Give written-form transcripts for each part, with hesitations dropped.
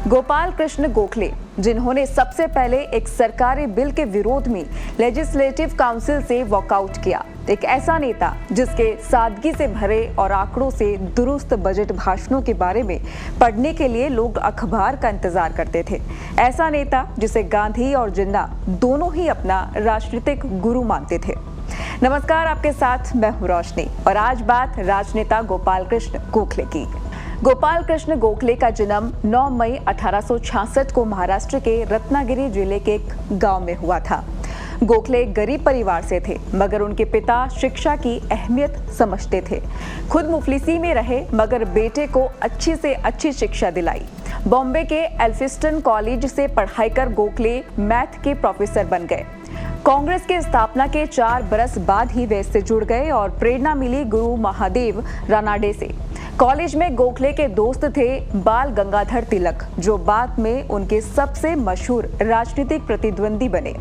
गोपाल कृष्ण गोखले, जिन्होंने सबसे पहले एक सरकारी बिल के विरोध में लेजिस्लेटिव काउंसिल से वॉकआउट किया। एक ऐसा नेता जिसके सादगी से भरे और आंकड़ों से दुरुस्त बजट भाषणों के बारे में पढ़ने के लिए लोग अखबार का इंतजार करते थे। ऐसा नेता जिसे गांधी और जिन्ना दोनों ही अपना राजनीतिक गुरु मानते थे। नमस्कार, आपके साथ मैं हूं रोशनी और आज बात राजनेता गोपाल कृष्ण गोखले की। गोपाल कृष्ण गोखले का जन्म 9 मई 1866 को महाराष्ट्र के रत्नागिरी जिले के एक गांव में हुआ था। गोखले गरीब परिवार से थे, मगर उनके पिता शिक्षा की अहमियत समझते थे। खुद मुफलिसी में रहे, मगर बेटे को अच्छी से अच्छी शिक्षा दिलाई। बॉम्बे के एल्फिस्टन कॉलेज से पढ़ाई कर गोखले मैथ के प्रोफेसर बन गए। कांग्रेस के स्थापना के 4 बरस बाद ही वे इससे जुड़ गए और प्रेरणा मिली गुरु महादेव रानाडे से। कॉलेज में गोखले के दोस्त थे बाल गंगाधर तिलक, जो बाद में उनके सबसे मशहूर राजनीतिक प्रतिद्वंदी बने।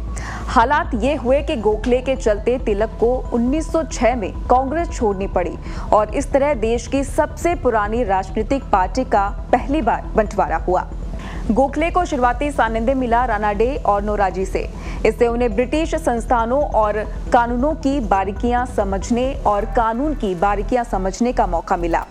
हालात ये हुए कि गोखले के चलते तिलक को 1906 में कांग्रेस छोड़नी पड़ी और इस तरह देश की सबसे पुरानी राजनीतिक पार्टी का पहली बार बंटवारा हुआ। गोखले को शुरुआती सानिध्य मिला रानाडे और नोराजी से। इससे उन्हें ब्रिटिश संस्थानों और कानूनों की बारीकियां समझने और कानून की बारीकियां समझने का मौका मिला।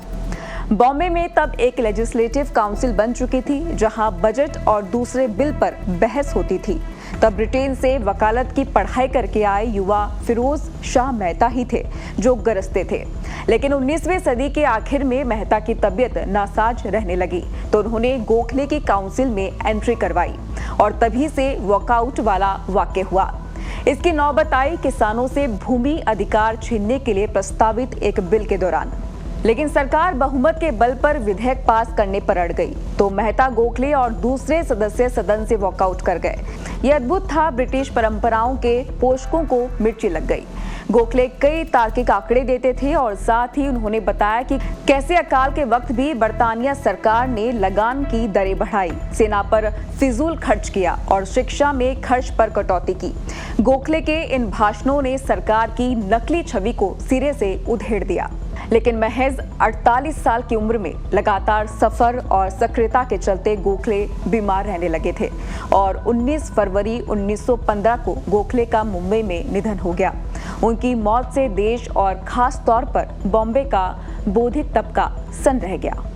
बॉम्बे में तब एक लेजिस्लेटिव काउंसिल बन चुकी थी, जहां बजट और दूसरे बिल पर बहस होती थी। तब ब्रिटेन से वकालत की पढ़ाई करके आए युवा फिरोज शाह मेहता ही थे जो गरजते थे। लेकिन 19वीं सदी के आखिर में मेहता की तबीयत नासाज रहने लगी, तो उन्होंने गोखले की काउंसिल में एंट्री करवाई और तभी से वॉकआउट वाला वाकया हुआ। इसकी नौबत आई किसानों से भूमि अधिकार छीनने के लिए प्रस्तावित एक बिल के दौरान। लेकिन सरकार बहुमत के बल पर विधेयक पास करने पर अड़ गई, तो मेहता, गोखले और दूसरे सदस्य सदन से वॉकआउट कर गए। यह अद्भुत था, ब्रिटिश परंपराओं के पोषकों को मिर्ची लग गई। गोखले कई तार्किक आंकड़े देते थे और साथ ही उन्होंने बताया कि कैसे अकाल के वक्त भी बरतानिया सरकार ने लगान की दरें बढ़ाई, सेना पर फिजूल खर्च किया और शिक्षा में खर्च पर कटौती की। गोखले के इन भाषणों ने सरकार की नकली छवि को सिरे से उधेड़ दिया। लेकिन महज 48 साल की उम्र में लगातार सफर और सक्रियता के चलते गोखले बीमार रहने लगे थे और 19 फरवरी 1915 को गोखले का मुंबई में निधन हो गया। उनकी मौत से देश और खास तौर पर बॉम्बे का बौद्धिक तबका सन्न रह गया।